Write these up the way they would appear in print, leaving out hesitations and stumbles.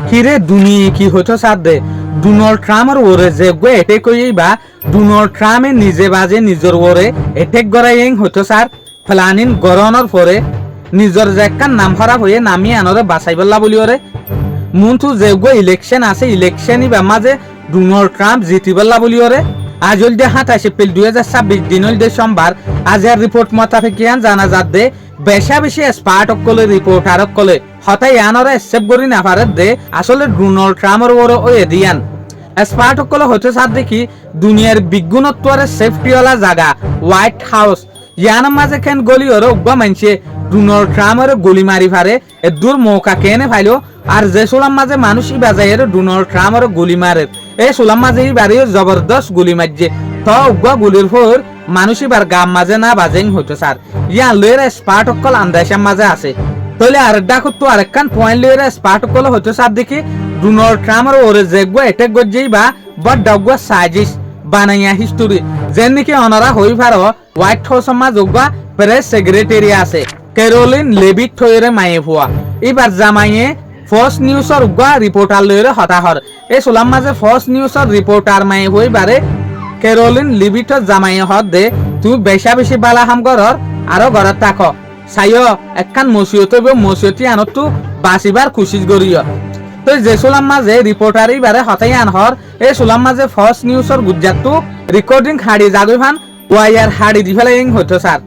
কিরে দুনিয়ে কি হইতো সাথ দে ডোনাল্ড ট্রাম্পের ওরে যে গো এটেক কইবা ডোনাল্ড ট্রাম্পে নিজে বাজে নিজের ওরে এটেক গড়াইং হইতো স্যার প্লানিং গরনের পরে নিজের যে একখান নাম খারাপ হয়ে নামিয়ে আনরে বাঁচাইবল্লা বলি ওরে মুন্তু যে গো ইলেকশন আছে ইলেকশনই বা মাঝে ডোনাল্ড ট্রাম্প জিতিবল্লা বলি ওরে আজ হল দে 27 এপ্রিল 2026 দিন হল দে সোমবার আজ এর রিপোর্ট মোতাবেকিয়ান জানা যাত দে বেশা বেশি স্পার্ট অকলে রিপোর্টার অকলে হঠাৎ আনরে সেভ করি না পারে দে আসলে ডোনাল্ড ট্রাম্পের ওরে ওই দিয়ান স্পার্ট অকলে হতে সাথ দেখি দুনিয়ার বিজ্ঞানত্বরে সেফটিওয়ালা জায়গা হোয়াইট হাউস ইয়ান মাঝে কেন গলি ওরে উগ্বা মানছে ডোনাল্ড ট্রাম্পের গুলি মারি পারে এ দূর মৌকা কেনে ফাইলো আর যে সোলাম মাঝে মানুষই বাজায় ডোনাল্ড ট্রাম্পের গুলি মারে এই সোলাম মাঝে বাড়িও জবরদস্ত গুলি মারছে তো উগ্বা গুলির পর মানুষই বার গাম মাঝে না বাজেং হইতো স্যার ইয়ান লয়ের স্পার্ট অকল আন্দাসার মাঝে আছে তাহলে আর ডাকত তো আরেকখান পয়েন্ট লয়ের স্পার্ট অকল হইতো স্যার দেখি ডোনাল্ড ট্রাম্পের ওরে যেগুয়া এটেক গজ্জেই বা বট ডাগুয়া সাজিস বানাইয়া হিস্টোরি যেন নাকি অনারা হই পারো হোয়াইট হাউস মাঝ উগ্বা প্রেস সেক্রেটারি আছে ক্যারোলিন লেভিট থইরে মায়ে ফুয়া এবার জামাইয়ে ফক্স নিউজর উগ্বা রিপোর্টার লইরে হতাহর এই সোলাম মাঝে ফক্স নিউজর রিপোর্টার মায়ে হই বারে ক্যারোলিন লিভিটর জামাইয়ে হদ দে তুই বেশা বেশি বালা হাম ঘরর আরো ঘরত থাক চাইও একখান মসিয়ত মসিয়তি আনত তু বাঁচিবার খুশি করিও তো যে সোলাম মাঝে রিপোর্টারই বারে হতাই আনহর এই সোলাম মাঝে ফক্স নিউজর গুজরাটু রেকর্ডিং হাড়ি জাগুই ফান ওয়াইয়ার হাড়ি দি ফেলাই হইতো স্যার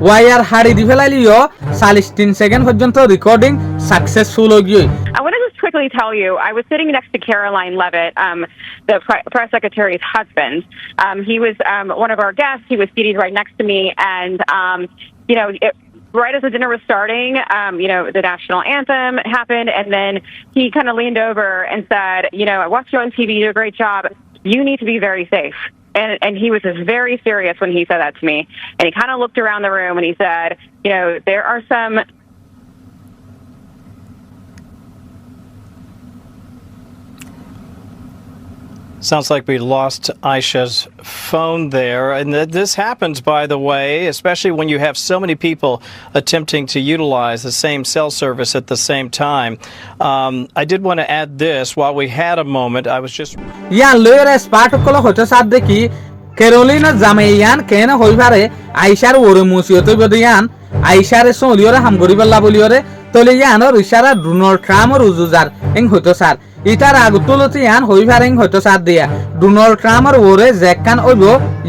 ওয়াইয়ার হাড়ি দি ফেলাইলিও 43 সেকেন্ড পর্যন্ত রেকর্ডিং সাকসেসফুল হই গই I want to just quickly tell you, I was sitting next to Caroline Levitt, the press secretary's husband. He was one of our guests. He was seated right next to me, and right as the dinner was starting, the national anthem happened, and then he kind of leaned over and said, I watched you on TV, you do a great job. You need to be very safe. And he was just very serious when he said that to me. And he kind of looked around the room and he said, there are some... Sounds like we lost Aisha's phone there. And this happens, by the way, especially when you have so many people attempting to utilize the same cell service at the same time. I did want to add this. While we had a moment, I was just... Yeah, later sparkle hote sadeki Carolina Zamayan Kena Hoivare, Aishar Ore Musioto Bodian, Aishar Soliora Hamgoribala Boliore, Toliano, Rishara, Donald Trump or Uzuzar, in Hotosar. ইটার আগতুলতি ইয়ান হইভারেং হয়তো সাথ দিয়া Donald ট্রাম্পের ওরে জ্যাকান ওইব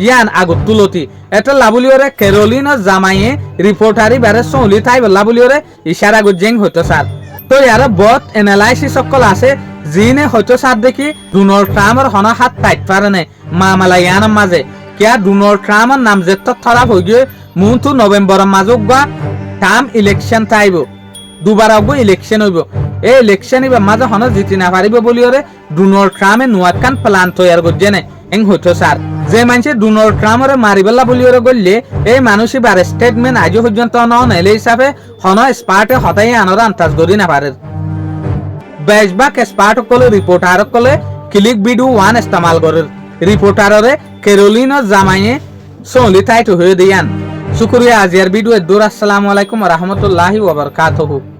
ইয়ান আগতুলতি এটা লাবুলিওরে Carolina জামাইয়ে রিপোর্টারি বারে সলি তাই লাবুলিওরে ইশারা গুজেং হয়তো সাথ তো ইয়ার বট এনালাইসিস সকল আছে জিনে হয়তো সাথ দেখি ডোনাল্ড ট্রাম্পের হনা হাত টাইট পারে নে মামলা ইয়ানের মাঝে কিয়া ডোনাল্ড ট্রাম্পের নাম যেত খারাপ হই গিয়ে মুন্তু নভেম্বরের মাজক বা টার্ম ইলেকশন তাইব দুবার আগব ইলেকশন হইব এই ইলেকশন ইবা মাঝে হন জিতি না পারিব বলিওরে ডোনাল্ড ট্রাম্পে নুয়াকান প্ল্যান তৈয়ার করছেনে এং হইতো স্যার যে মানুষে ডোনাল্ড ট্রাম্পরে মারিবেলা বলিওরে গল্লে এই মানুষই বার স্টেটমেন্ট আজও পর্যন্ত নেলে হিসাবে হন স্পার্টে হতাই আনর আন্তাজ করি না পারে বেশবাক স্পার্ট কলে রিপোর্টার কলে ক্লিক ভিডিও ওয়ান ইস্তেমাল করে রিপোর্টাররে ক্যারোলিনা জামাইয়ে সলি টাইট হয়ে দিয়ান শুকরিয়া আজিয়ার ভিডিও দূর আসসালামু আলাইকুম ওয়া রাহমাতুল্লাহি ওয়া বারাকাতুহু